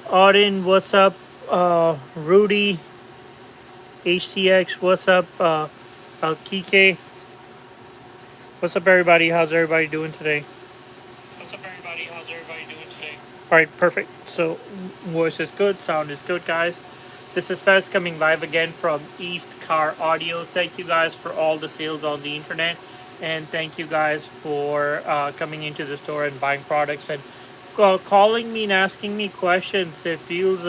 Auden, what's up? Rudy, HTX, what's up? Kike, what's up, everybody? How's everybody doing today? What's up, everybody? How's everybody doing today? All right, perfect. So, voice is good, sound is good, guys. This is Fez coming live again from EastCarAudio. Thank you guys for all the sales on the internet, and thank you guys for coming into the store and buying products and calling me and asking me questions. It feels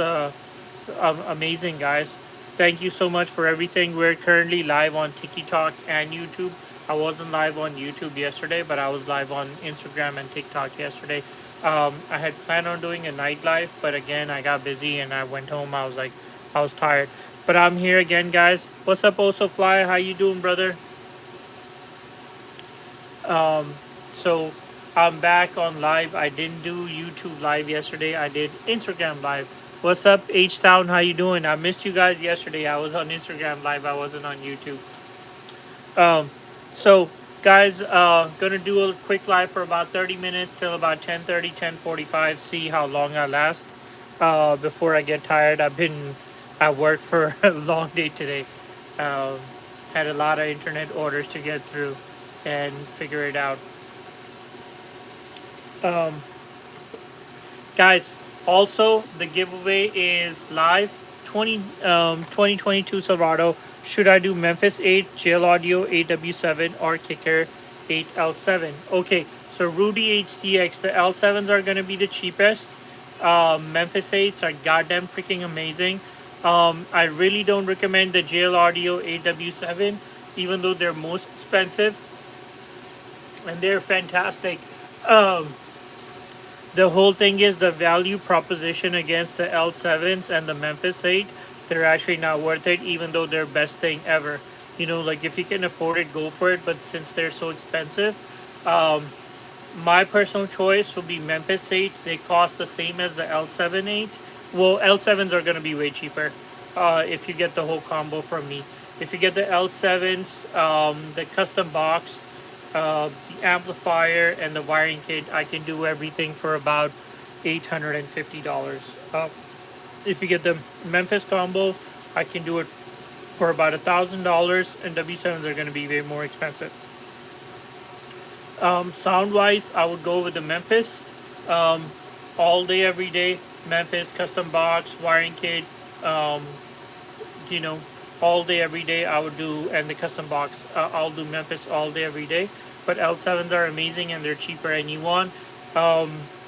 amazing, guys. Thank you so much for everything. We're currently live on TikTok and YouTube. I wasn't live on YouTube yesterday, but I was live on Instagram and TikTok yesterday. I had planned on doing a night live, but again, I got busy and I went home. I was tired. But I'm here again, guys. What's up, Also Fly? How you doing, brother? So I'm back on live. I didn't do YouTube live yesterday. I did Instagram live. What's up, H Town? How you doing? I missed you guys yesterday. I was on Instagram live. I wasn't on YouTube. Um, so guys, gonna do a quick live for about 30 minutes till about 10:30, 10:45. See how long I last. Before I get tired. I've been at work for a long day today. Um, had a lot of internet orders to get through and figure it out. Um, Guys, also the giveaway is live. 2022 Silverado. Should I do Memphis 8, Jail Audio 8W7, or Kicker 8L7? Okay, so Rudy HTX, the L7s are going to be the cheapest. Memphis 8s are goddamn freaking amazing. I really don't recommend the Jail Audio 8W7, even though they're most expensive and they're fantastic. Um, the whole thing is the value proposition against the L7s and the Memphis 8. They're actually not worth it, even though they're best thing ever. You know, like if you can afford it, go for it. But since they're so expensive, um, my personal choice would be Memphis 8. They cost the same as the L7 8. Well, L7s are going to be way cheaper if you get the whole combo from me. If you get the L7s, the custom box, the amplifier, and the wiring kit, I can do everything for about $850. If you get the Memphis combo, I can do it for about $1,000, and W7s are going to be way more expensive. Sound wise, I would go with the Memphis. Um, all day, every day. Memphis custom box, wiring kit, um, you know, all day, every day. I would do, and the custom box, I'll do Memphis all day, every day. But L7s are amazing and they're cheaper than you want.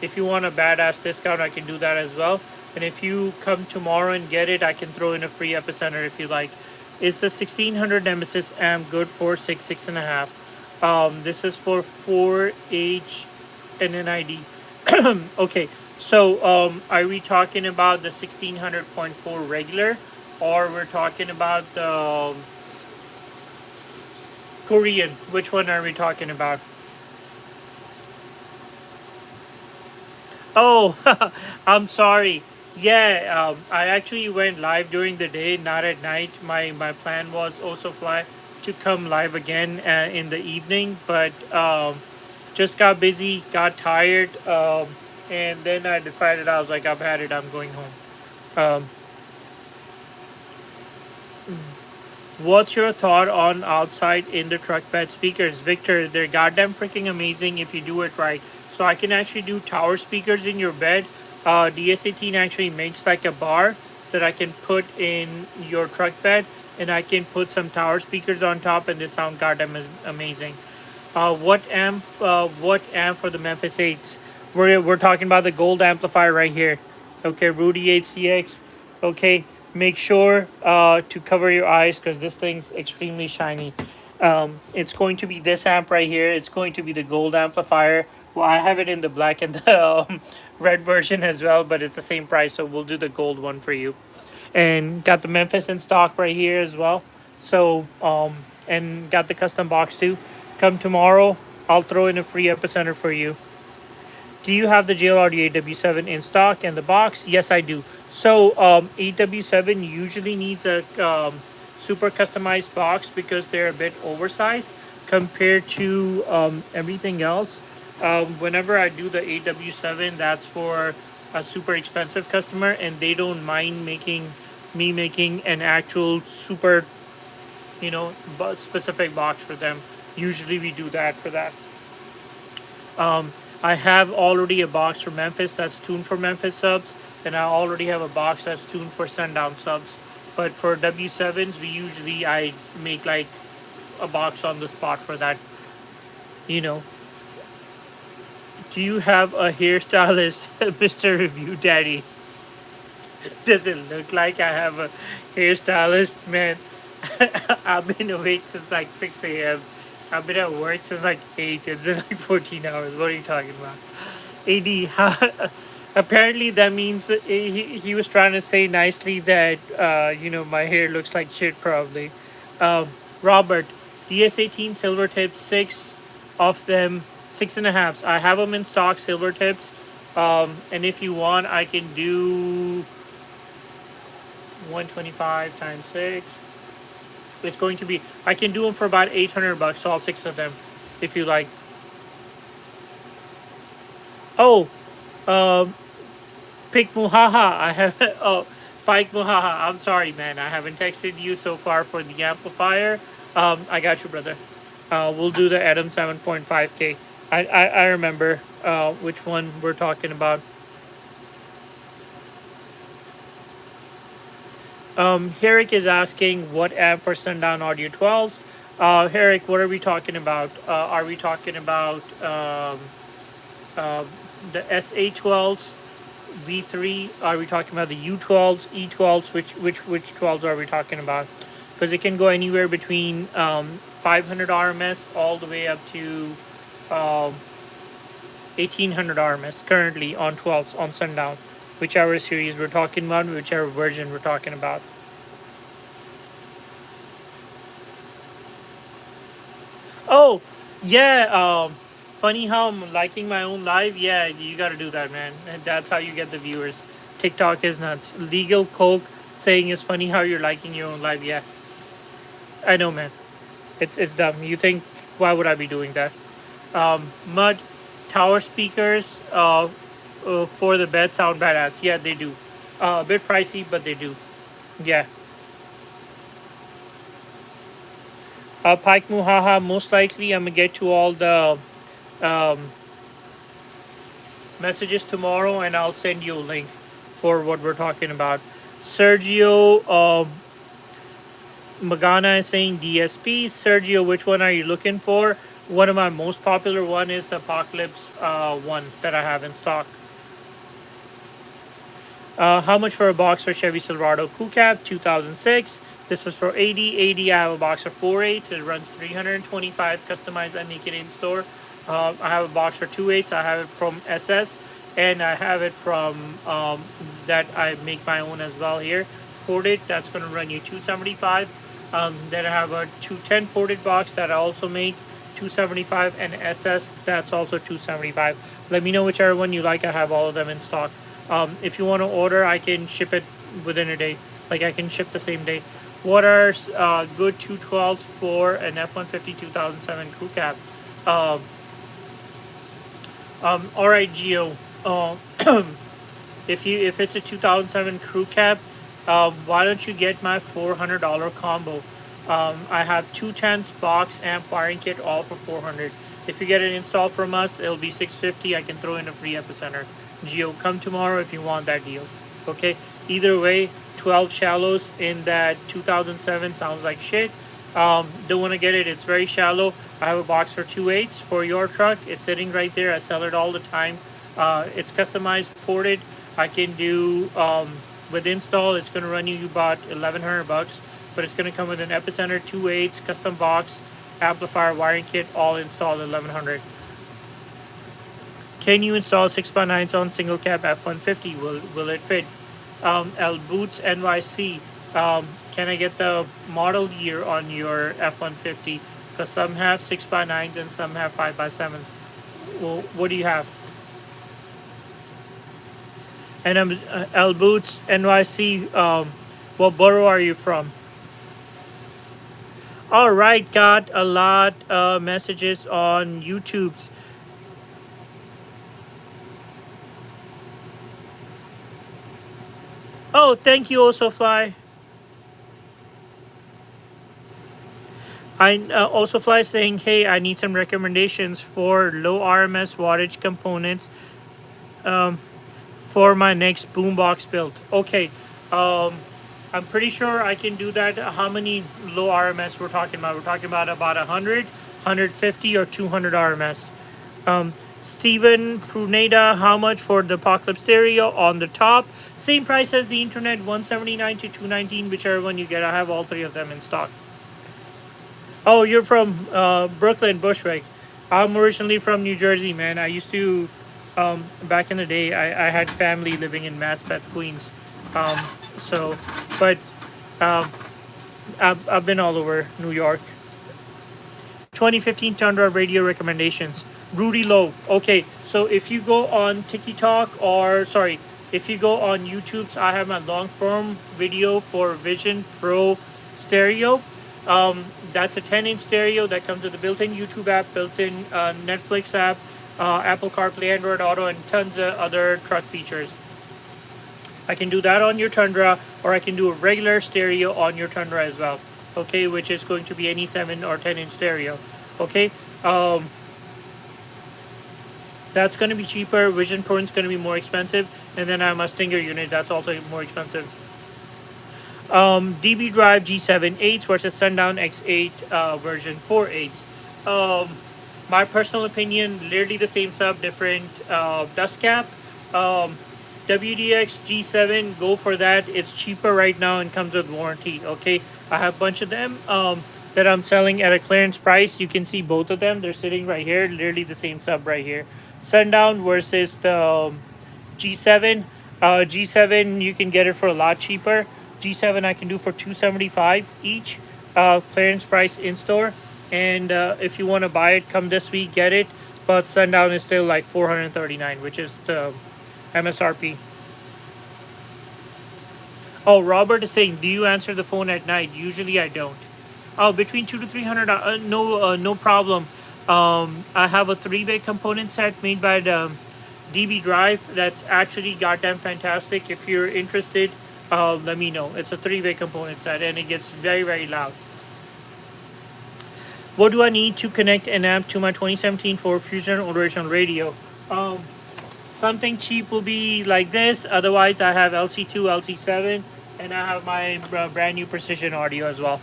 If you want a badass discount, I can do that as well. And if you come tomorrow and get it, I can throw in a free epicenter if you like. Is the 1600 Nemesis amp good for 6.5? This is for 4H and NID. Okay, so are we talking about the 1600.4 regular, or we're talking about the Korean? Which one are we talking about? Oh, I'm sorry. Yeah, I actually went live during the day, not at night. My plan was also fly to come live again in the evening, but just got busy, got tired, and then I decided I was like, I've had it. I'm going home. Um, what's your thought on outside in the truck bed speakers, Victor? They're goddamn freaking amazing if you do it right. So I can actually do tower speakers in your bed. DS18 actually makes like a bar that I can put in your truck bed, and I can put some tower speakers on top, and they sound goddamn amazing. What amp? What amp for the Memphis 8s? We're talking about the gold amplifier right here. Okay, Rudy HCX. Okay, make sure to cover your eyes because this thing's extremely shiny. It's going to be this amp right here. It's going to be the gold amplifier. Well, I have it in the black and the red version as well, but it's the same price, so we'll do the gold one for you. And got the Memphis in stock right here as well. So, and got the custom box too. Come tomorrow, I'll throw in a free epicenter for you. Do you have the JLR AW7 in stock and the box? Yes, I do. So, AW7 usually needs a super customized box because they're a bit oversized compared to everything else. Whenever I do the AW7, that's for a super expensive customer, and they don't mind making an actual super, specific box for them. Usually we do that for that. I have already a box for Memphis that's tuned for Memphis subs, and I already have a box that's tuned for Sundown subs. But for W7s, I make like a box on the spot for that. You know, do you have a hairstylist, Mister Review Daddy? Does it look like I have a hairstylist, man? I've been awake since like 6 a.m. I've been at work since like 8. It's been like 14 hours. What are you talking about? AD, apparently that means he was trying to say nicely that, my hair looks like shit probably. Um, Robert, DS18 silver tips, 6 of them, 6.5s. I have them in stock, silver tips. And if you want, I can do 125 times 6. It's going to be, I can do them for about $800, all 6 of them, if you like. Oh, um, Pick Muhaha. I have, oh, Pike Muhaha. I'm sorry, man. I haven't texted you so far for the amplifier. I got you, brother. We'll do the Adam 7.5K. I remember which one we're talking about. Herrick is asking what amp for Sundown Audio 12s. Herrick, what are we talking about? Are we talking about uh, the SA12s, V3? Are we talking about the U12s, E12s? Which 12s are we talking about? Because it can go anywhere between 500 RMS all the way up to um, 1800 RMS currently on 12s on Sundown. Whichever series we're talking about, whichever version we're talking about. Oh, yeah. Funny how I'm liking my own live. Yeah, you got to do that, man. And that's how you get the viewers. TikTok is nuts. Legal Coke saying it's funny how you're liking your own live. Yeah, I know, man. It's dumb. You think why would I be doing that? Mud tower speakers for the bed sound badass. Yeah, they do. A bit pricey, but they do. Yeah. Pike Muhaha. Most likely, I'm gonna get to all the um, messages tomorrow, and I'll send you a link for what we're talking about. Sergio Magana is saying DSP. Sergio, which one are you looking for? One of my most popular one is the Apocalypse one that I have in stock. How much for a box for Chevy Silverado Cool Cap 2006? This is for 80. I have a box of 4.8s. It runs 325 customized. I make it in store. I have a box for 2.8s. I have it from SS, and I have it from that I make my own as well here. Ported, that's going to run you 275. Then I have a 210 ported box that I also make 275, and SS that's also 275. Let me know whichever one you like. I have all of them in stock. If you want to order, I can ship it within a day. Like I can ship the same day. What are good 212s for an F-150 2007 crew cab? Um, all right, Geo. If it's a 2007 crew cab, why don't you get my $400 combo? I have 210s box amp wiring kit all for 400. If you get it installed from us, it'll be 650. I can throw in a free epicenter. Geo, come tomorrow if you want that deal. Okay. Either way, 12 shallows in that 2007 sounds like shit. Don't want to get it. It's very shallow. I have a box for 2.8s for your truck. It's sitting right there. I sell it all the time. It's customized, ported. I can do with install. It's going to run you about $1,100, but it's going to come with an epicenter, 2.8s, custom box, amplifier, wiring kit, all installed 1,100. Can you install 6x9s on single cab F-150? Will it fit? L Boots NYC. Can I get the model year on your F-150? Because some have 6x9s and some have 5x7s. Well, what do you have? And L Boots NYC. What borough are you from? All right, got a lot of messages on YouTube's. Oh, thank you, also fly. I also fly saying, hey, I need some recommendations for low RMS wattage components for my next boombox build. Okay, um, I'm pretty sure I can do that. How many low RMS we're talking about? We're talking about 100, 150, or 200 RMS. Um, Steven Pruneda, how much for the Apocalypse Stereo on the top? Same price as the internet, 179 to 219, whichever one you get. I have all three of them in stock. Oh, you're from Brooklyn, Bushwick. I'm originally from New Jersey, man. I used to, back in the day, I had family living in Maspeth, Queens. Um, so, but um, I've been all over New York. 2015 Tundra radio recommendations. Rudy Lowe. Okay, so if you go on TikTok or sorry, if you go on YouTube's, I have my long form video for Vision Pro stereo. That's a 10-inch stereo that comes with a built-in YouTube app, built-in Netflix app, Apple CarPlay, Android Auto, and tons of other truck features. I can do that on your Tundra, or I can do a regular stereo on your Tundra as well. Okay, which is going to be any 7 or 10 inch stereo. Okay, um, that's going to be cheaper. Vision Pro is going to be more expensive, and then I have my Stinger unit that's also more expensive. DB Drive G7 8s versus Sundown X8 version 4 8s. My personal opinion, literally the same sub, different dust cap. Um, WDX G7, go for that. It's cheaper right now and comes with warranty. Okay, I have a bunch of them that I'm selling at a clearance price. You can see both of them. They're sitting right here, literally the same sub right here. Sundown versus the G7. G7 you can get it for a lot cheaper. G7 I can do for 275 each. Clearance price in store. And if you want to buy it, come this week, get it. But Sundown is still like 439, which is the MSRP. Oh, Robert is saying, do you answer the phone at night? Usually I don't. Oh, between 2 to 300. No problem. I have a three-way component set made by the DB Drive. That's actually goddamn fantastic. If you're interested, let me know. It's a three-way component set, and it gets very, very loud. What do I need to connect an amp to my 2017 Ford Fusion original radio? Um, Something cheap will be like this. Otherwise, I have LC2, LC7, and I have my brand new Precision Audio as well,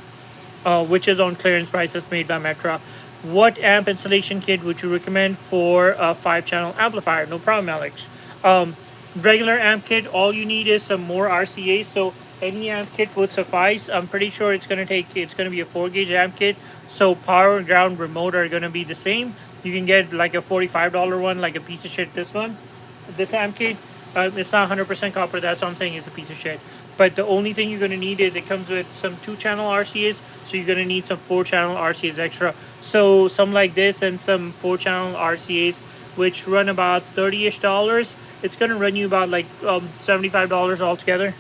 which is on clearance prices made by Metra. What amp installation kit would you recommend for a 5-channel amplifier? No problem, Alex. Um, Regular amp kit, all you need is some more RCA, so any amp kit would suffice. I'm pretty sure it's going to be a 4-gauge amp kit, so power, ground, remote are going to be the same. You can get like a $45 one, like a piece of shit, this amp kit. It's not 100% copper, that's what I'm saying, it's a piece of shit. But the only thing you're going to need is it comes with some 2-channel RCAs, so you're going to need some 4-channel RCAs extra. So some like this and some 4-channel RCAs, which run about $30-ish. It's going to run you about like $75 altogether.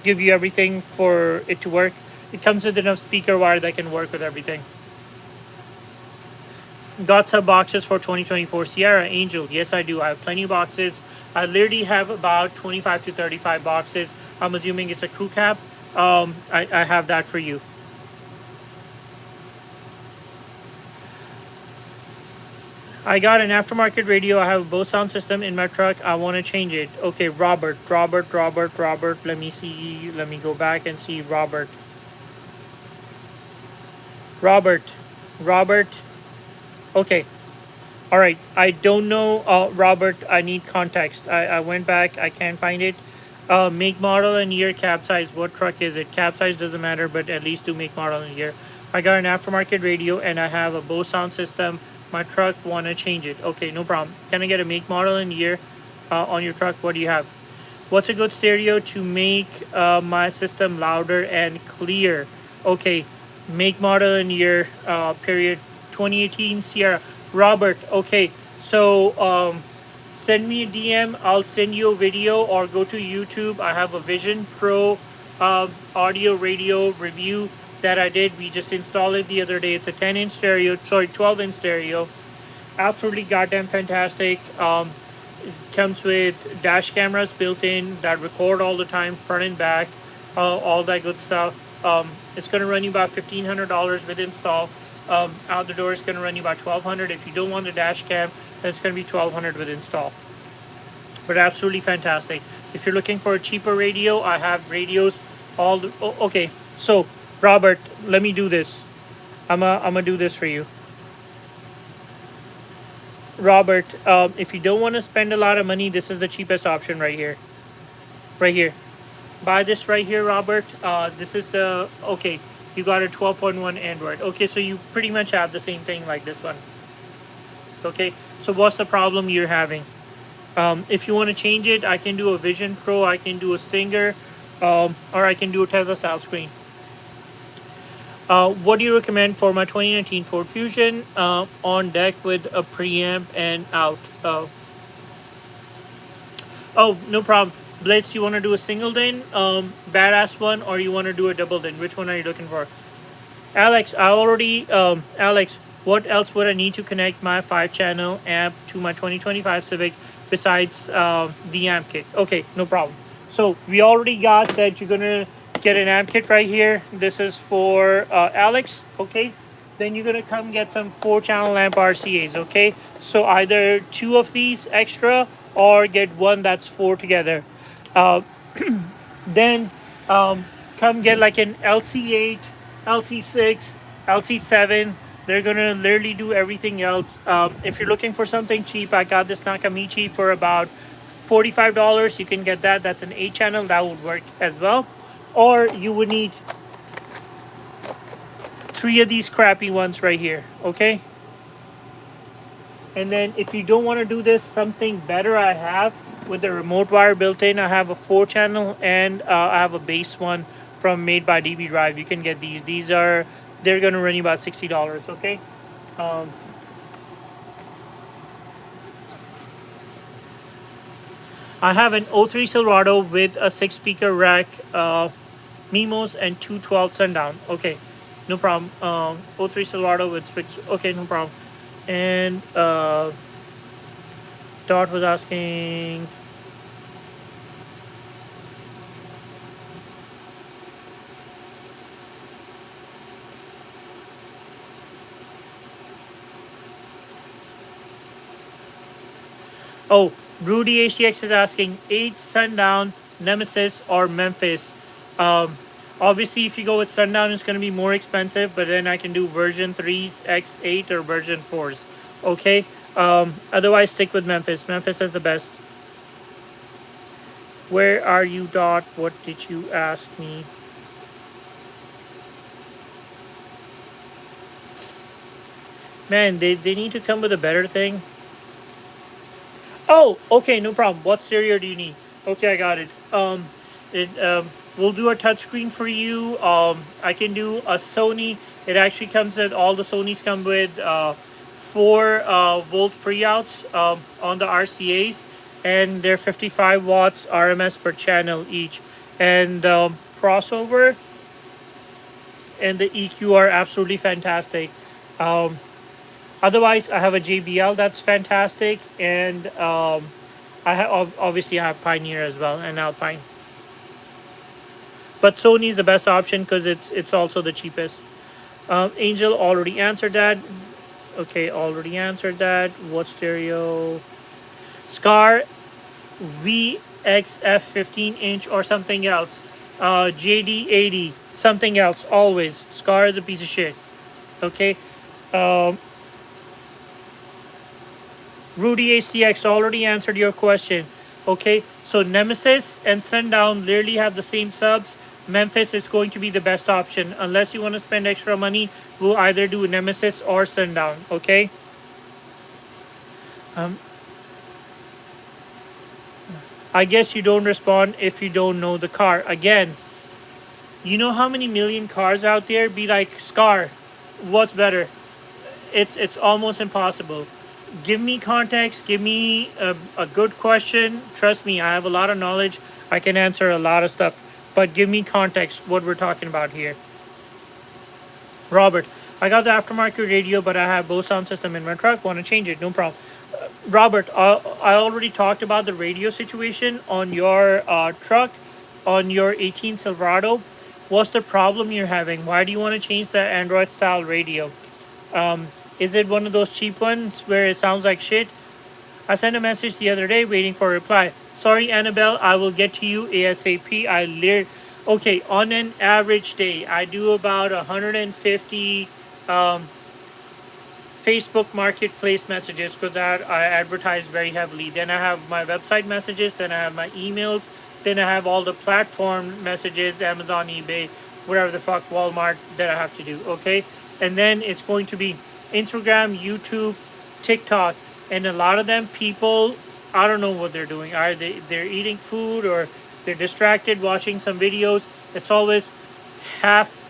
Give you everything for it to work. It comes with enough speaker wire that can work with everything. Got some boxes for 2024 Sierra Angel. Yes, I do. I have plenty of boxes. I literally have about 25 to 35 boxes. I'm assuming it's a crew cab. I have that for you. I got an aftermarket radio. I have a Bose sound system in my truck. I want to change it. Okay, Robert. Let me see. Let me go back and see Robert. Robert. Robert. Okay. All right. I don't know, Robert. I need context. I went back. I can't find it. Make, model, and year, cab size. What truck is it? Cab size doesn't matter, but at least do make, model, and year. I got an aftermarket radio, and I have a Bose sound system. My truck want to change it. Okay, no problem. Can I get a make, model, and year on your truck? What do you have? What's a good stereo to make my system louder and clear? Okay, make, model, and year, period. 2018 Sierra. Robert, okay, so send me a DM. I'll send you a video, or go to YouTube. I have a Vision Pro audio radio review that I did. We just installed it the other day. It's a 12-inch stereo. Absolutely goddamn fantastic. comes with dash cameras built in that record all the time, front and back, all that good stuff. It's going to run you about $1,500 with install. Out the door, it's going to run you about $1,200. If you don't want the dash cam, then it's going to be $1,200 with install. But absolutely fantastic. If you're looking for a cheaper radio, I have radios. Okay, so Robert, let me do this. I'm gonna do this for you. Robert, if you don't want to spend a lot of money, this is the cheapest option right here. Right here. Buy this right here, Robert. This is the, okay, you got a 12.1 Android. Okay, so you pretty much have the same thing like this one. Okay, so what's the problem you're having? If you want to change it, I can do a Vision Pro, I can do a Stinger, or I can do a Tesla style screen. What do you recommend for my 2019 Ford Fusion on deck with a preamp and out? Oh, no problem. Blitz, you want to do a single din, badass one, or you want to do a double din? Which one are you looking for? Alex, Alex, what else would I need to connect my 5-channel amp to my 2025 Civic besides the amp kit? Okay, no problem. So we already got that you're going to get an amp kit right here. This is for Alex, okay? Then you're going to come get some 4-channel amp RCAs, okay? So either 2 of these extra or get one that's 4 together. Then come get like an LC8, LC6, LC7. They're gonna literally do everything else. If you're looking for something cheap, I got this Nakamichi for about $45. You can get that. That's an 8-channel. That would work as well. Or you would need 3 of these crappy ones right here, okay? And then if you don't want to do this, something better I have with the remote wire built in. I have a 4-channel and I have a base one from Made by DB Drive. You can get these. They're going to run you about $60, okay? I have an 03 Silverado with a 6-speaker rack, Mimos, and 212 Sundown. Okay, no problem. 03 Silverado with 6. Okay, no problem. And Dot was asking, oh, Rudy ACX is asking 8 Sundown, Nemesis, or Memphis. Obviously, if you go with Sundown, it's going to be more expensive, but then I can do version 3s, X8, or version 4s. Okay? Otherwise, stick with Memphis. Memphis is the best. Where are you, Dot? What did you ask me? Man, they need to come with a better thing. Oh, okay, no problem. What stereo do you need? Okay, I got it. We'll do a touchscreen for you. I can do a Sony. It actually comes with, all the Sonys come with 4-volt pre-outs on the RCAs, and they're 55 watts RMS per channel each. And crossover and the EQ are absolutely fantastic. Otherwise, I have a JBL that's fantastic, and I obviously I have Pioneer as well, and Alpine. But Sony is the best option because it's also the cheapest. Angel already answered that. Okay, already answered that. What stereo? Scar VXF 15-inch or something else. JD80, something else. Always. Scar is a piece of shit. Okay. Rudy ACX already answered your question. Okay, so Nemesis and Sundown literally have the same subs. Memphis is going to be the best option. Unless you want to spend extra money, we'll either do Nemesis or Sundown. Okay. I guess you don't respond if you don't know the car. Again, you know how many million cars out there? Be like, Scar, what's better? It's almost impossible. Give me context. Give me a good question. Trust me, I have a lot of knowledge. I can answer a lot of stuff. But give me context, what we're talking about here. Robert, I got the aftermarket radio, but I have both sound system in my truck. Want to change it? No problem. Robert, I already talked about the radio situation on your truck, on your 18 Silverado. What's the problem you're having? Why do you want to change the Android style radio? Um, is it one of those cheap ones where it sounds like shit? I sent a message the other day waiting for a reply. Sorry, Annabelle, I will get to you ASAP. Okay, on an average day, I do about 150 um, Facebook Marketplace messages because I advertise very heavily. Then I have my website messages. Then I have my emails. Then I have all the platform messages, Amazon, eBay, whatever the fuck, Walmart that I have to do. Okay, and then it's going to be Instagram, YouTube, TikTok, and a lot of them people, I don't know what they're doing. Are they're eating food or they're distracted watching some videos? It's always half,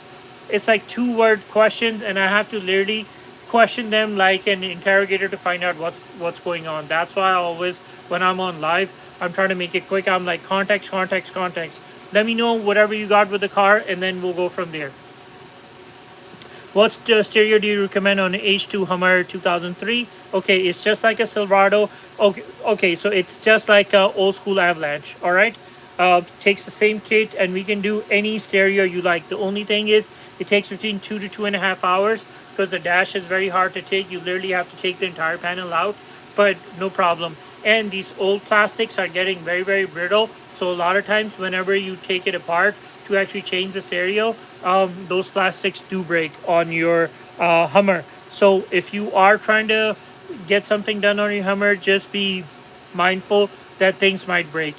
it's like 2 word questions, and I have to literally question them like an interrogator to find out what's going on. That's why I always, when I'm on live, I'm trying to make it quick. I'm like, context, context, context. Let me know whatever you got with the car, and then we'll go from there. What stereo do you recommend on an H2 Hummer 2003? Okay, it's just like a Silverado. Okay, so it's just like a old school Avalanche. All right, takes the same kit, and we can do any stereo you like. The only thing is, it takes between 2 to 2.5 hours because the dash is very hard to take. You literally have to take the entire panel out, but no problem. And these old plastics are getting very, very brittle. So a lot of times, whenever you take it apart to actually change the stereo, those plastics do break on your Hummer. So if you are trying to get something done on your Hummer, just be mindful that things might break.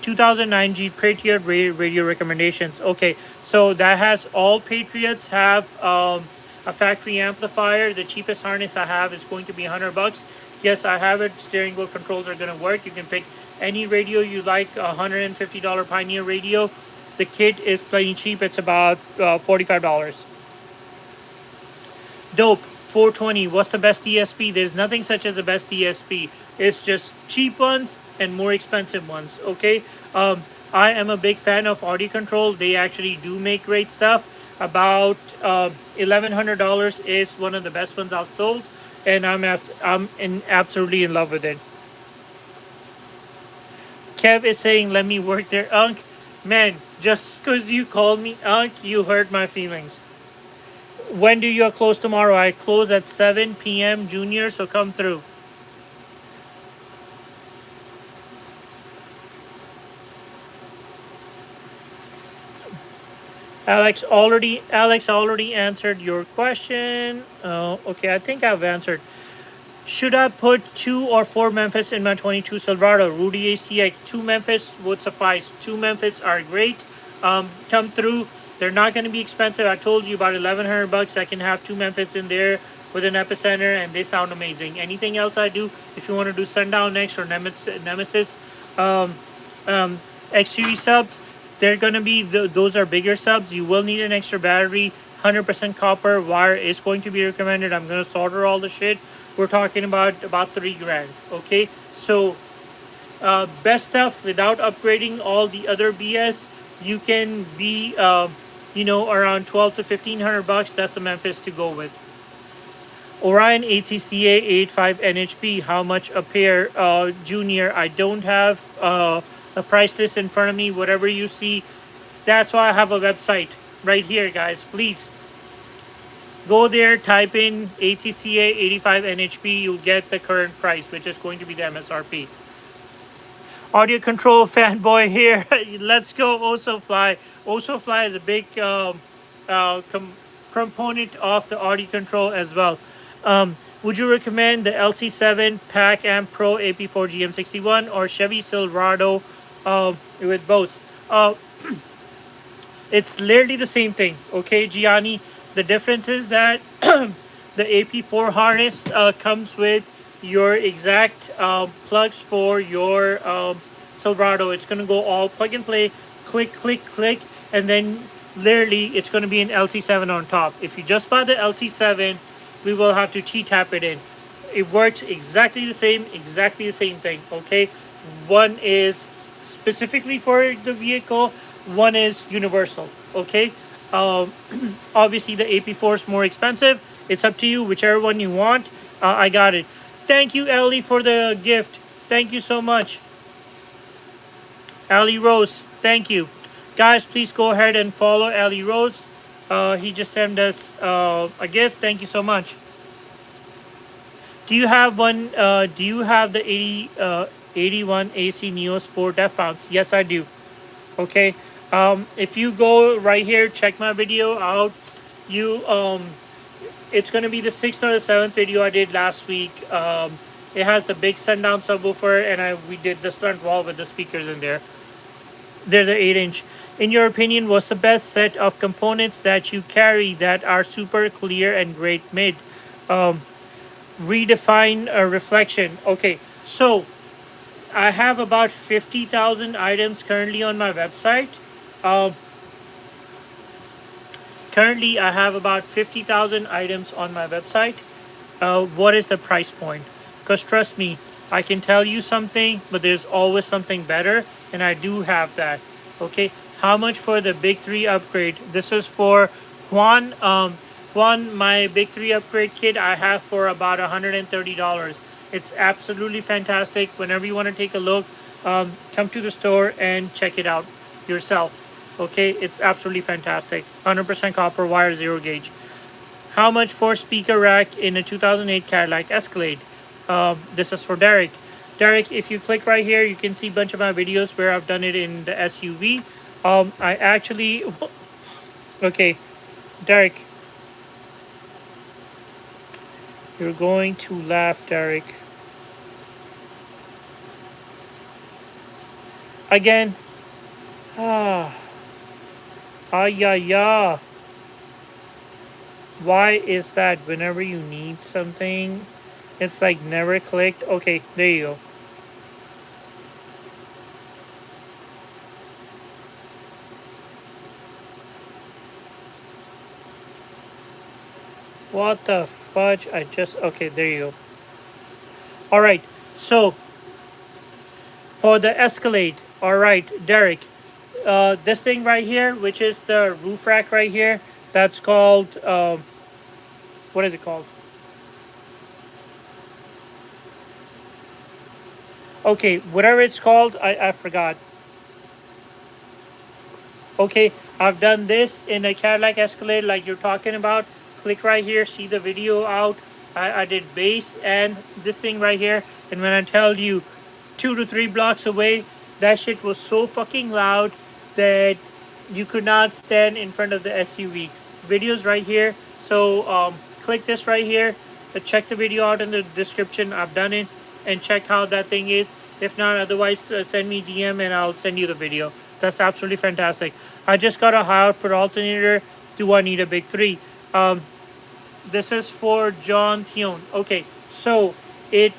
2009 Jeep Patriot radio recommendations. Okay, so that has all Patriots have a factory amplifier. The cheapest harness I have is going to be $100. Yes, I have it. Steering wheel controls are going to work. You can pick any radio you like. $150 Pioneer radio. The kit is plenty cheap. It's about $45. Dope. 420. What's the best DSP? There's nothing such as the best DSP. It's just cheap ones and more expensive ones. Okay. I am a big fan of Audio Control. They actually do make great stuff. About $1,100 is one of the best ones I've sold, and absolutely in love with it. Kev is saying, "Let me work there, Unc." Man, just because you called me Unc, you hurt my feelings. When do you close tomorrow? I close at 7 p.m. Junior, so come through. Alex already answered your question. Okay, I think I've answered. Should I put 2 or 4 Memphis in my 22 Silverado? Rudy ACX, 2 Memphis would suffice. 2 Memphis are great. Come through. They're not going to be expensive. I told you about $1,100. I can have 2 Memphis in there with an epicenter, and they sound amazing. Anything else I do, if you want to do Sundown Next or Nemesis X series subs, they're going to be those are bigger subs. You will need an extra battery. 100% copper wire is going to be recommended. I'm going to solder all the shit. We're talking about $3,000. Okay, so best stuff without upgrading all the other BS. You can be around 12 to $1,500. That's the Memphis to go with. Orion ATCA 85 NHP. How much a pair? Junior, I don't have a price list in front of me. Whatever you see, that's why I have a website right here, guys. Please go there, type in ATCA 85 NHP. You'll get the current price, which is going to be the MSRP. Audio Control fanboy here. Let's go OsoFly. OsoFly is a big component of the Audio Control as well. Would you recommend the LC7 Pack Amp Pro AP4 GM61 or Chevy Silverado with both? It's literally the same thing, okay, Gianni? The difference is that the AP4 harness comes with your exact plugs for your Silverado. It's going to go all plug and play, click, click, click, and then literally it's going to be an LC7 on top. If you just buy the LC7, we will have to T-tap it in. It works exactly the same thing, okay? One is specifically for the vehicle, one is universal, okay? Obviously the AP4 is more expensive. It's up to you, whichever one you want. I got it. Thank you, Ellie, for the gift. Thank you so much. Ali Rose, thank you. Guys, please go ahead and follow Ali Rose. He just sent us a gift. Thank you so much. Do you have one? Do you have the 81 AC Neo Sport F Bounce? Yes, I do. Okay. If you go right here, check my video out. You it's gonna be the sixth or the seventh video I did last week. It has the big sundown subwoofer, and we did the stunt wall with the speakers in there. They're the 8-inch. In your opinion, what's the best set of components that you carry that are super clear and great mid? Redefine a reflection. Okay, so I have about 50,000 items currently on my website. Um, Currently, I have about 50,000 items on my website. What is the price point? Because trust me, I can tell you something, but there's always something better, and I do have that. Okay, how much for the Big 3 upgrade? This is for Juan. Juan, my Big 3 upgrade kit I have for about $130. It's absolutely fantastic. Whenever you want to take a look, come to the store and check it out yourself. Okay, it's absolutely fantastic. 100% copper wire, 0 gauge. How much for speaker rack in a 2008 Cadillac Escalade? This is for Derek. Derek, if you click right here, you can see a bunch of my videos where I've done it in the SUV. I actually... Okay, Derek. You're going to laugh, Derek. Again. Ah. Yeah. Why is that whenever you need something, it's like never clicked? Okay, there you go. What the fudge? Okay, there you go. Alright, so for the Escalade, alright, Derek, this thing right here, which is the roof rack right here, that's called, what is it called? Okay, whatever it's called, I forgot. Okay, I've done this in a Cadillac Escalade like you're talking about. Click right here, see the video out. I did bass and this thing right here. And when I tell you 2 to 3 blocks away, that shit was so fucking loud that you could not stand in front of the SUV. Videos right here. So click this right here. Check the video out in the description. I've done it. And check how that thing is. If not, otherwise send me DM and I'll send you the video. That's absolutely fantastic. I just got a high output alternator. Do I need a Big 3? This is for John Thion. Okay, so it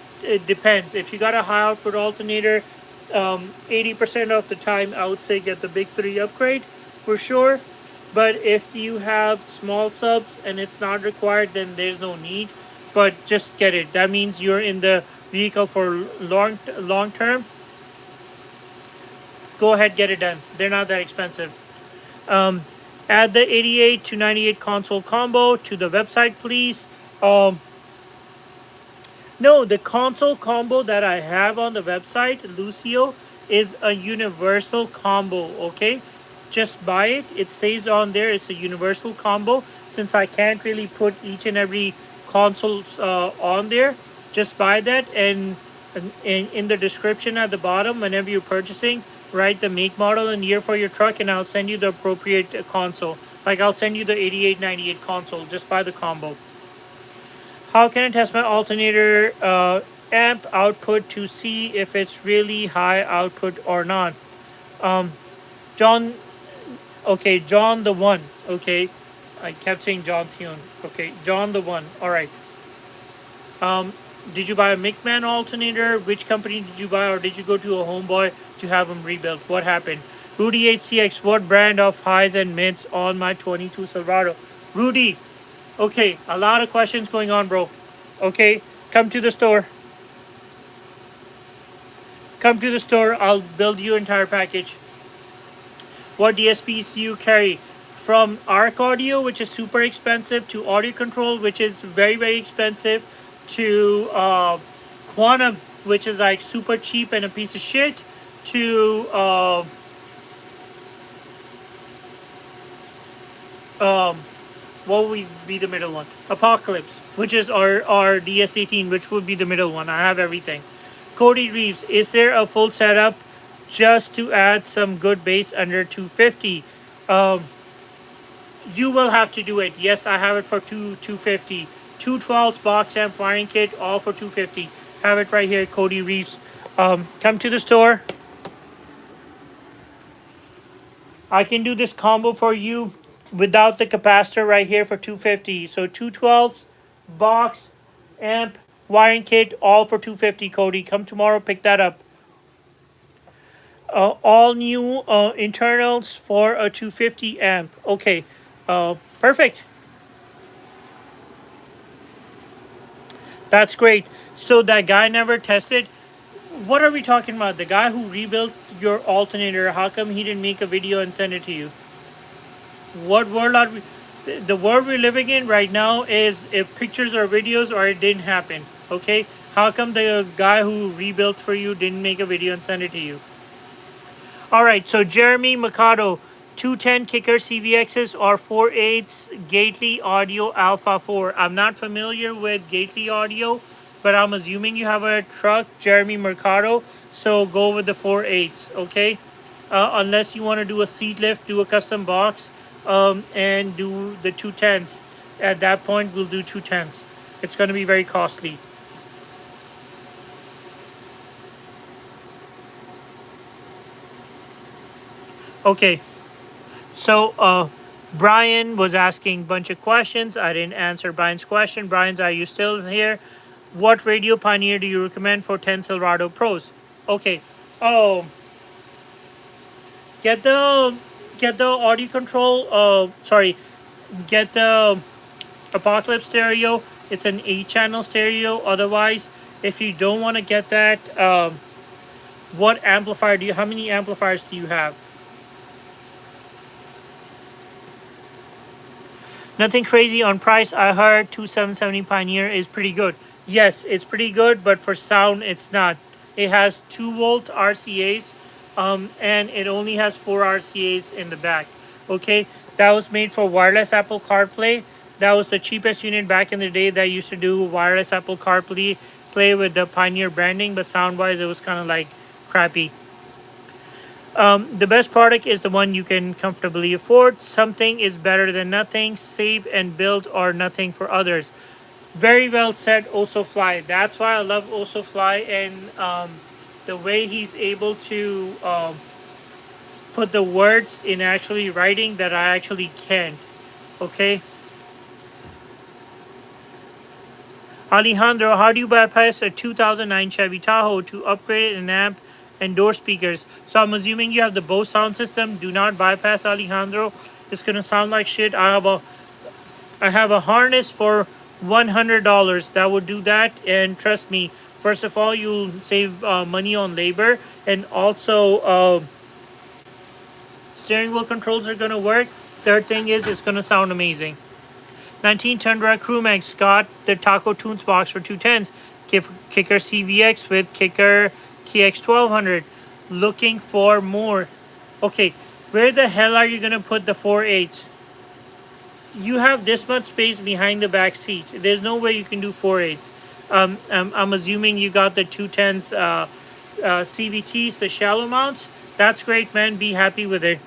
depends. If you got a high output alternator, 80% of the time I would say get the Big 3 upgrade for sure. But if you have small subs and it's not required, then there's no need. But just get it. That means you're in the vehicle for long term. Go ahead, get it done. They're not that expensive. Add the 88 to 98 console combo to the website, please. No, the console combo that I have on the website, Lucio, is a universal combo, okay? Just buy it. It says on there it's a universal combo. Since I can't really put each and every console on there, just buy that. And in the description at the bottom, whenever you're purchasing, write the make, model, and year for your truck, and I'll send you the appropriate console. Like I'll send you the 8898 console. Just buy the combo. How can I test my alternator amp output to see if it's really high output or not? John, okay, John the One. Okay, I kept saying John Thion. Okay, John the One. All right. Did you buy a McMahon alternator? Which company did you buy, or did you go to a homeboy to have them rebuilt? What happened? Rudy HCX, what brand of highs and mids on my 22 Silverado? Rudy, okay, a lot of questions going on, bro. Okay, come to the store. Come to the store. I'll build you entire package. What DSPs do you carry? From Arc Audio, which is super expensive, to Audio Control, which is very, very expensive, to Quantum, which is like super cheap and a piece of shit, to um, what would be the middle one? Apocalypse, which is our DS18, which would be the middle one. I have everything. Cody Reeves, is there a full setup just to add some good bass under 250? Um, you will have to do it. Yes, I have it for 250. 212s box amp wiring kit, all for 250. Have it right here, Cody Reeves. Come to the store. I can do this combo for you without the capacitor right here for 250. So 212s, box, amp, wiring kit, all for 250, Cody. Come tomorrow, pick that up. All new internals for a 250 amp. Okay, perfect. That's great. So that guy never tested. What are we talking about? The guy who rebuilt your alternator. How come he didn't make a video and send it to you? What world are we? The world we're living in right now is if pictures or videos or it didn't happen. Okay. How come the guy who rebuilt for you didn't make a video and send it to you? All right, so Jeremy Mikado, 210 Kicker CVXs or 4.8s Gately Audio Alpha 4. I'm not familiar with Gately Audio, but I'm assuming you have a truck, Jeremy Mercado, so go with the 4.8s, okay? Unless you want to do a seat lift, do a custom box, and do the 210s. At that point, we'll do 210s. It's going to be very costly. Okay, so Brian was asking a bunch of questions. I didn't answer Brian's question. Brian's, are you still here? What radio pioneer do you recommend for 10 Silverado Pros? Okay. Oh, get the get the audio control. Sorry, get the Apocalypse stereo. It's an 8-channel stereo. Otherwise, if you don't want to get that, what amplifier do you? How many amplifiers do you have? Nothing crazy on price. I heard 2770 Pioneer is pretty good. Yes, it's pretty good, but for sound, it's not. It has 2-volt RCAs, and it only has 4 RCAs in the back. Okay, that was made for wireless Apple CarPlay. That was the cheapest unit back in the day that used to do wireless Apple CarPlay play with the Pioneer branding, but sound wise, it was kind of like crappy. The best product is the one you can comfortably afford. Something is better than nothing. Save and build or nothing for others. Very well said, Also Fly. That's why I love Also Fly and the way he's able to put the words in actually writing that I actually can. Okay. Alejandro, how do you bypass a 2009 Chevy Tahoe to upgrade an amp and door speakers? So I'm assuming you have the Bose sound system. Do not bypass, Alejandro. It's gonna sound like shit. I have a harness for $100 that would do that, and trust me. First of all, you'll save money on labor, and also steering wheel controls are gonna work. Third thing is it's gonna sound amazing. 19 Tundra Crewmax got the Taco Tunes box for 210s. Kicker CVX with Kicker KX 1200. Looking for more. Okay, where the hell are you gonna put the 4.8s? You have this much space behind the back seat. There's no way you can do 4.8s. I'm assuming you got the 210s CVTs, the shallow mounts. That's great, man. Be happy with it.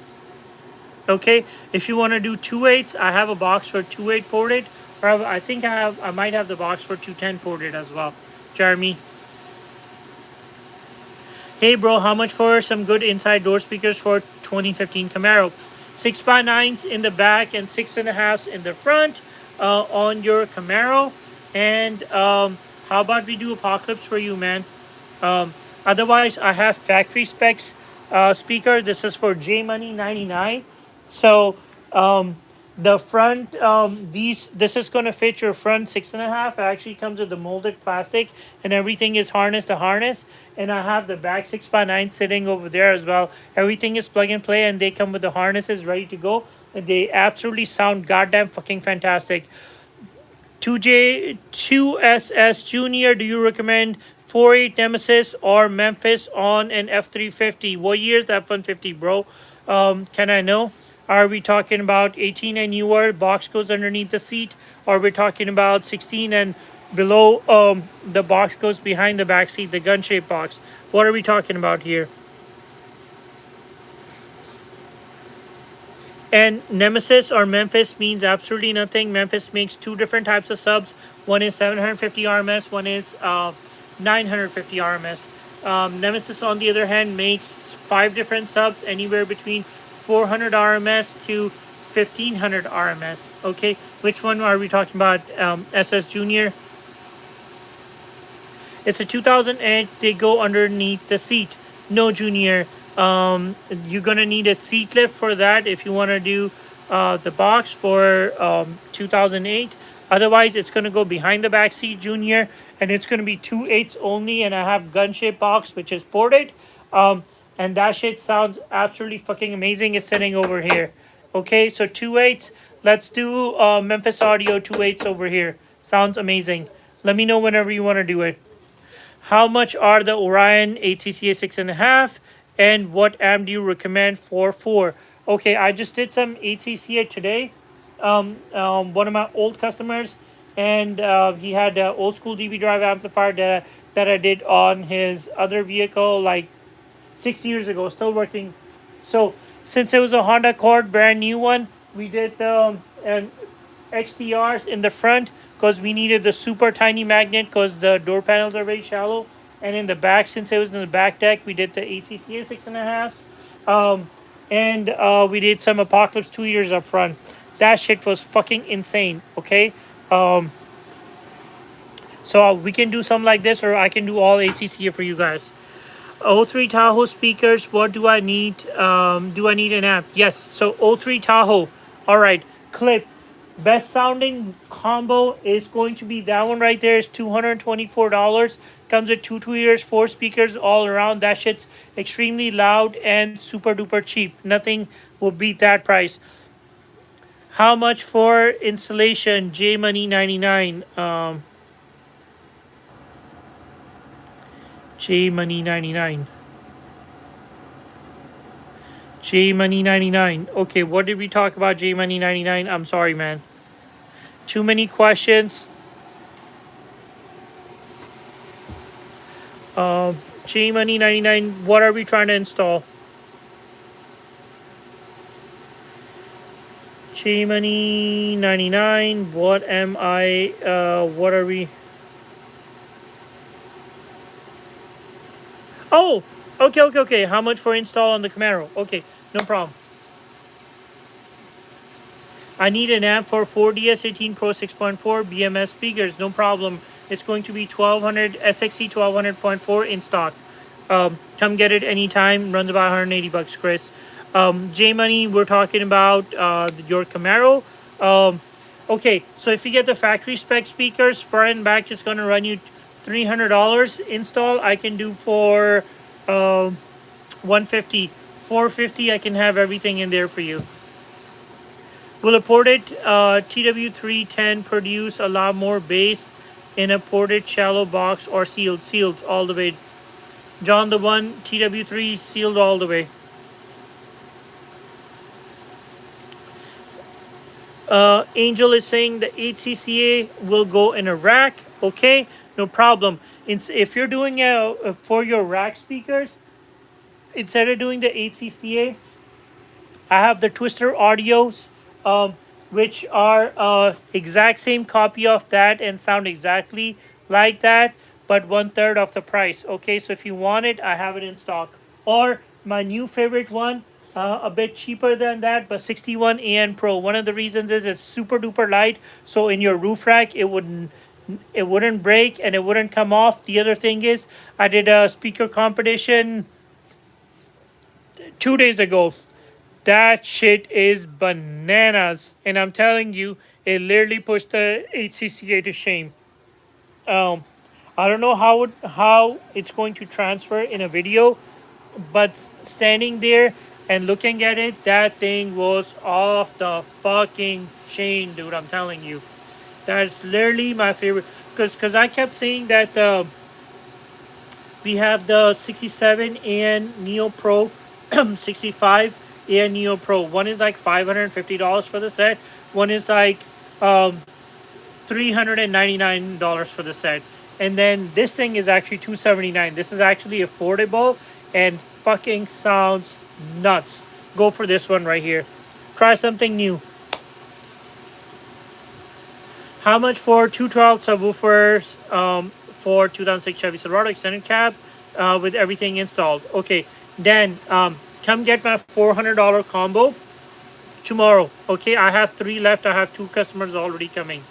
Okay, if you want to do 2.8s, I have a box for 2.8 ported, or I think I might have the box for 210 ported as well. Jeremy, hey bro, how much for some good inside door speakers for 2015 Camaro? 6x9s in the back and 6.5s in the front on your Camaro. And how about we do Apocalypse for you, man? Otherwise, I have factory specs speaker. This is for J Money 99. So the front, this is going to fit your front 6.5. It actually comes with the molded plastic and everything is harness to harness. And I have the back 6x9 sitting over there as well. Everything is plug and play and they come with the harnesses ready to go. And they absolutely sound goddamn fucking fantastic. 2J2SS Junior, do you recommend .48 Nemesis or Memphis on an F350? What year is the F-150, bro? Can I know? Are we talking about 18 and newer, box goes underneath the seat? Or we're talking about 16 and below, the box goes behind the back seat, the gun shaped box? What are we talking about here? And Nemesis or Memphis means absolutely nothing. Memphis makes two different types of subs. One is 750 RMS, one is 950 RMS. Nemesis, on the other hand, makes five different subs, anywhere between 400 RMS to 1500 RMS. Okay, which one are we talking about? SS Junior. It's a 2008. They go underneath the seat. No, Junior. You're gonna need a seat lift for that if you want to do the box for 2008. Otherwise, it's gonna go behind the back seat, Junior, and it's gonna be 2.8s only. And I have gun shape box which is ported. And that shit sounds absolutely fucking amazing. It's sitting over here. Okay, so 2.8s. Let's do Memphis Audio 2.8s over here. Sounds amazing. Let me know whenever you want to do it. How much are the Orion ATCA 6.5, and what amp do you recommend for 4? Okay, I just did some ATCA today. One of my old customers, and he had an old school DB drive amplifier that I did on his other vehicle like 6 years ago, still working. So since it was a Honda Accord, brand new one, we did and XTRs in the front because we needed the super tiny magnet because the door panels are very shallow. And in the back, since it was in the back deck, we did the ATCA 6.5s. And we did some Apocalypse 2 years up front. That shit was fucking insane. Okay. So we can do something like this, or I can do all ATCA for you guys. O3 Tahoe speakers. What do I need? Do I need an amp? Yes. So O3 Tahoe. All right. Clip. Best sounding combo is going to be that one right there. Is $224. Comes with two tweeters, four speakers all around. That shit's extremely loud and super duper cheap. Nothing will beat that price. How much for installation? J Money 99. J Money 99. J Money 99. Okay, what did we talk about, J Money 99? I'm sorry, man. Too many questions. J Money 99. What are we trying to install? J Money 99. What am I? What are we? Oh, okay. How much for install on the Camaro? Okay, no problem. I need an amp for 4DS18 Pro 6.4 BMS speakers. No problem. It's going to be 1200 SXC 1200.4 in stock. Come get it anytime. Runs about $180, Chris. J Money, we're talking about your Camaro. Okay, so if you get the factory spec speakers, front and back, just gonna run you $300 install. I can do for 150, 450. I can have everything in there for you. Will a ported TW310 produce a lot more bass in a ported shallow box or sealed? Sealed all the way. John the One, TW3 sealed all the way. Angel is saying the HCCA will go in a rack. Okay, no problem. If you're doing for your rack speakers, instead of doing the HCCA, I have the Twister Audios, which are exact same copy of that and sound exactly like that, but 1/3 of the price. Okay, so if you want it, I have it in stock. Or my new favorite one, a bit cheaper than that, but 61 AN Pro. One of the reasons is it's super duper light, so in your roof rack it wouldn't break and it wouldn't come off. The other thing is, I did a speaker competition 2 days ago. That shit is bananas, and I'm telling you, it literally pushed the HCCA to shame. I don't know how it's going to transfer in a video, but standing there and looking at it, that thing was off the fucking chain, dude. I'm telling you, that's literally my favorite. Because I kept saying that We have the 67 and Neo Pro, 65 and Neo Pro. One is like $550 for the set. One is like $399 for the set. And then this thing is actually $279. This is actually affordable and fucking sounds nuts. Go for this one right here. Try something new. How much for 212 subwoofers for 2006 Chevy Silverado extended cab with everything installed? Okay, then come get my $400 combo tomorrow. Okay, I have 3 left. I have 2 customers already coming.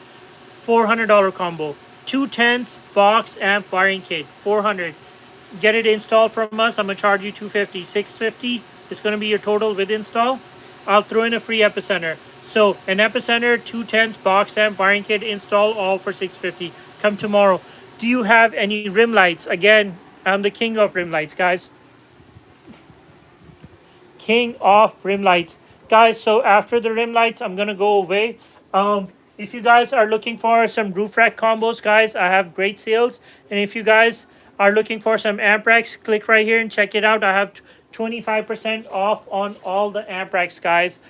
$400 combo. 210s box amp wiring kit. 400. Get it installed from us. I'm gonna charge you 250. 650 is gonna be your total with install. I'll throw in a free epicenter. So an epicenter, 210s box amp wiring kit install, all for 650. Come tomorrow. Do you have any rim lights? Again, I'm the king of rim lights, guys. King of rim lights, guys. So after the rim lights, I'm gonna go away. If you guys are looking for some roof rack combos, guys, I have great sales. And if you guys are looking for some amp racks, click right here and check it out. I have 25% off on all the amp racks, guys.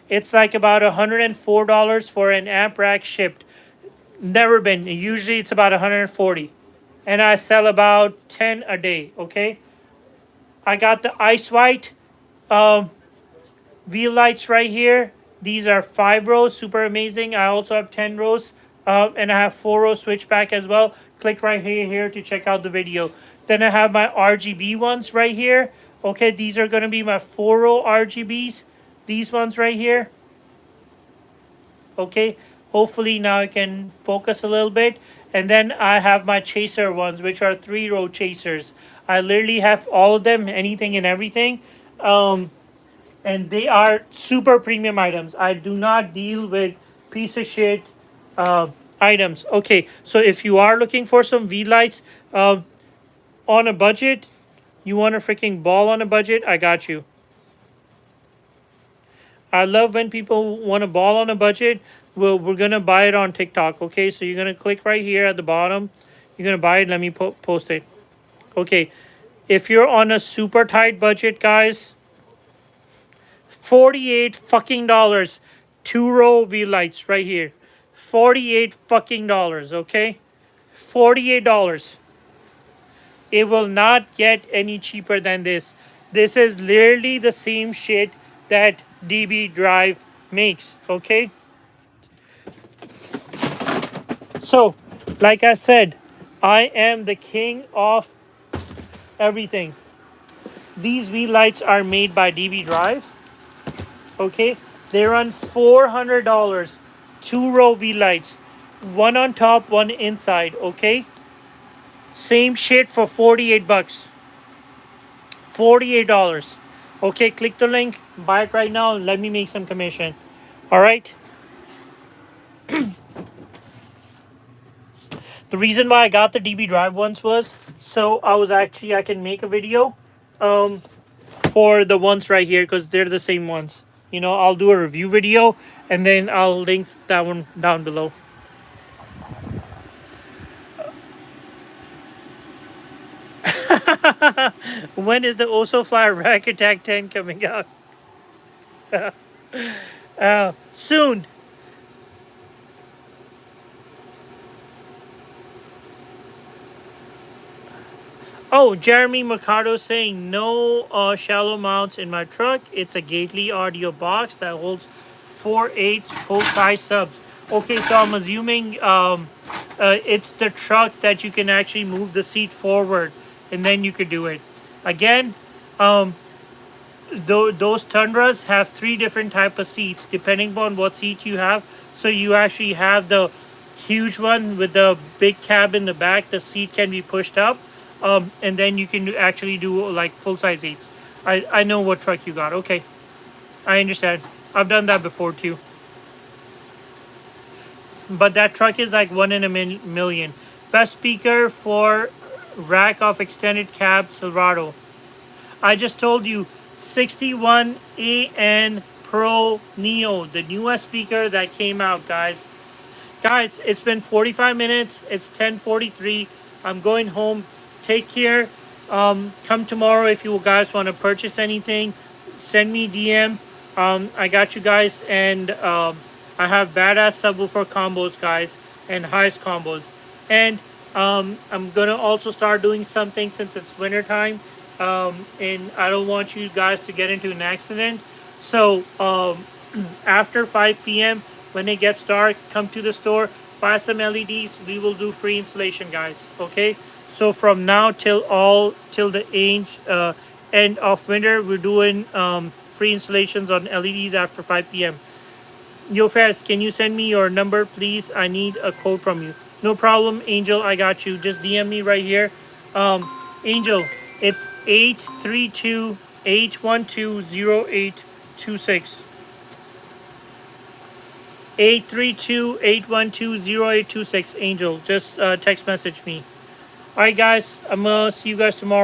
It's like about $104 for an amp rack shipped. Never been. Usually it's about 140, and I sell about 10 a day. Okay, I got the ice white wheel lights right here. These are 5 rows, super amazing. I also have 10 rows, and I have 4-row switchback as well. Click right here to check out the video. Then I have my RGB ones right here. Okay, these are going to be my 4-row RGBs. These ones right here. Okay, hopefully now I can focus a little bit. And then I have my chaser ones, which are 3-row chasers. I literally have all of them, anything and everything. And they are super premium items. I do not deal with piece of shit items. Okay, so if you are looking for some V lights on a budget, you want a freaking ball on a budget, I got you. I love when people want a ball on a budget. Well, we're gonna buy it on TikTok. Okay, so you're gonna click right here at the bottom. You're gonna buy it. Let me post it. Okay, if you're on a super tight budget, guys, $48 fucking dollars. 2-row V lights right here. $48 fucking dollars. Okay, $48. It will not get any cheaper than this. This is literally the same shit that DB Drive makes. Okay. So, like I said, I am the king of everything. These V lights are made by DB Drive. Okay, they run $400. 2-row V lights, one on top, one inside. Okay, same shit for $48. $48. Okay, click the link, buy it right now. Let me make some commission. All right. The reason why I got the DB Drive ones was so I can make a video for the ones right here because they're the same ones. You know, I'll do a review video and then I'll link that one down below. When is the Osofly Rack Attack 10 coming out? Soon. Oh, Jeremy Mercado saying no shallow mounts in my truck. It's a Gately audio box that holds 4/8 full-size subs. Okay, so I'm assuming it's the truck that you can actually move the seat forward, and then you could do it. Again, those Tundras have 3 different type of seats depending on what seat you have. So you actually have the huge one with the big cab in the back. The seat can be pushed up. And then you can actually do like full-size seats. I know what truck you got. Okay, I understand. I've done that before too. But that truck is like 1 in a million. Best speaker for rack of extended cab Silverado. I just told you 61 AN Pro Neo, the newest speaker that came out, guys. Guys, it's been 45 minutes. It's 10:43. I'm going home take care. Come tomorrow if you guys want to purchase anything. Send me DM. I got you guys, and I have badass subwoofer combos, guys, and highest combos. And I'm gonna also start doing something since it's winter time, and I don't want you guys to get into an accident. So after 5 p.m. when it gets dark, come to the store, buy some LEDs. We will do free installation, guys. Okay. So from now till the end of winter, we're doing free installations on LEDs after 5 p.m. Yo, Faz, can you send me your number, please? I need a quote from you. No problem, Angel. I got you. Just DM me right here. Angel, it's 832-812-0826. 832-812-0826. Angel, just text message me. All right, guys. I'm gonna see you guys tomorrow.